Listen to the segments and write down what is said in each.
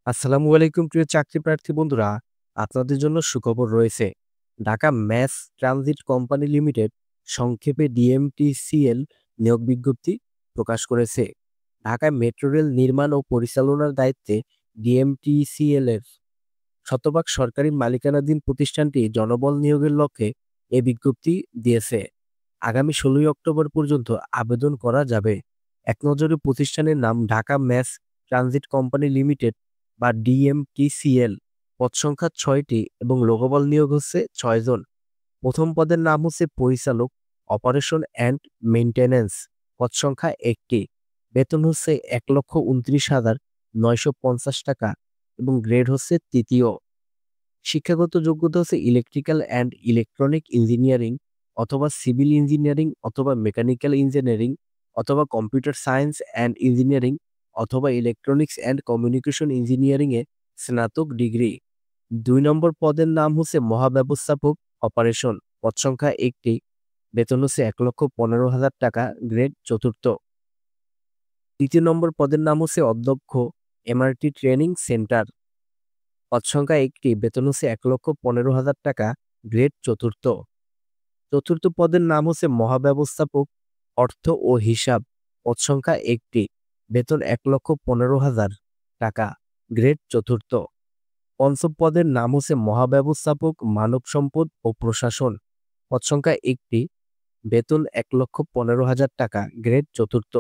আসসালামু আলাইকুম প্রিয় চাকরি প্রার্থী বন্ধুরা, আপনাদের জন্য সুখবর রয়েছে। Dhaka mass transit company limited সংক্ষেপে ডিএমটিসিএল নিয়োগ বিজ্ঞপ্তি প্রকাশ করেছে। ঢাকায় মেট্রো রেল নির্মাণ ও পরিচালনার দায়িত্বে ডিএমটিসিএল এর শতভাগ সরকারি মালিকানাধীন প্রতিষ্ঠানটি জনবল নিয়োগের লক্ষ্যে এ বিজ্ঞপ্তি দিয়েছে। আগামী ১৬ অক্টোবর পর্যন্ত আবেদন করা যাবে। এক নজরে প্রতিষ্ঠানের নাম Dhaka mass transit company limited বা ডিএমটিসিএল। পদ সংখ্যা ৬টি এবং লোকবল নিয়োগ হচ্ছে ৬ জন। প্রথম পদের নাম হচ্ছে পরিচালক, অপারেশন অ্যান্ড মেইনটেন্যান্স। পদ সংখ্যা ১টি। বেতন হচ্ছে ১,২৯,৯৫০ টাকা এবং গ্রেড হচ্ছে তৃতীয়। শিক্ষাগত যোগ্যতা হচ্ছে ইলেকট্রিক্যাল অ্যান্ড ইলেকট্রনিক ইঞ্জিনিয়ারিং অথবা সিভিল ইঞ্জিনিয়ারিং অথবা মেকানিক্যাল ইঞ্জিনিয়ারিং অথবা কম্পিউটার সায়েন্স অ্যান্ড ইঞ্জিনিয়ারিং অথবা ইলেকট্রনিক্স অ্যান্ড কমিউনিকেশন ইঞ্জিনিয়ারিং এ স্নাতক ডিগ্রি। ২ নম্বর পদের নাম হচ্ছে মহাব্যবস্থাপক অপারেশন। পদ সংখ্যা ১টি। বেতন হচ্ছে ১,১৫,০০০ টাকা, গ্রেড চতুর্থ। ৩য় নম্বর পদের নাম হচ্ছে অধ্যক্ষ এমআরটি ট্রেনিং সেন্টার। পদ সংখ্যা ১টি। বেতন হচ্ছে ১,১৫,০০০ টাকা, গ্রেড চতুর্থ। চতুর্থ পদের নাম হচ্ছে মহাব্যবস্থাপক অর্থ ও হিসাব। পদ সংখ্যা ১টি। বেতন ১,১৫,০০০ টাকা, গ্রেড চতুর্থ। পঞ্চম পদের নাম হচ্ছে মহাব্যবস্থাপক মানব সম্পদ ও প্রশাসন। পদ সংখ্যা 1টি। বেতন ১,১৫,০০০ টাকা, গ্রেড চতুর্থ।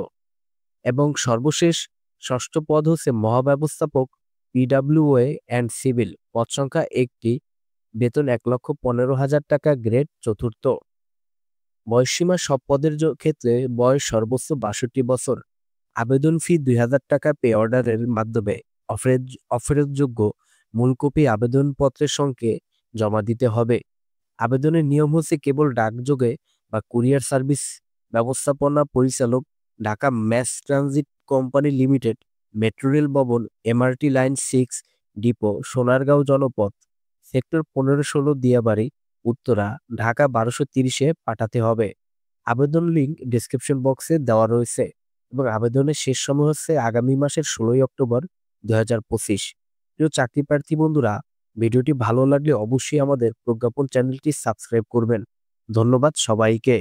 এবং সর্বশেষ ষষ্ঠ পদ হচ্ছে মহাব্যবস্থাপক পিডব্লিউএ অ্যান্ড সিভিল। পদ সংখ্যা 1টি। বেতন ১,১৫,০০০ টাকা, গ্রেড চতুর্থ। বয়সসীমা সব পদের ক্ষেত্রে বয়স সর্বোচ্চ ৬২ বছর। আবেদন ফি ২,০০০ টাকা পে অর্ডারের মাধ্যমে অফেরতযোগ্য মূল কপি আবেদনপত্রের সঙ্গে জমা দিতে হবে। আবেদনের নিয়ম হচ্ছে কেবল ডাকযোগে বা কুরিয়ার সার্ভিস। ব্যবস্থাপনা পরিচালক Dhaka mass transit company limited, metro rail Bhaban, MRT line 6 depot, Sonargaon Janapath, sector ১৫-১৬, দিয়াবাড়ি, উত্তরা, ঢাকা ১২৩০-এ পাঠাতে হবে। আবেদন লিঙ্ক ডেসক্রিপশন বক্সে দেওয়া রয়েছে এবং আবেদনের শেষ সময় হচ্ছে আগামী মাসের ১৬ অক্টোবর ২০২৫। প্রিয় চাকরি প্রার্থী বন্ধুরা, ভিডিওটি ভালো লাগলে অবশ্যই আমাদের প্রজ্ঞাপন চ্যানেলটি সাবস্ক্রাইব করবেন। ধন্যবাদ সবাইকে।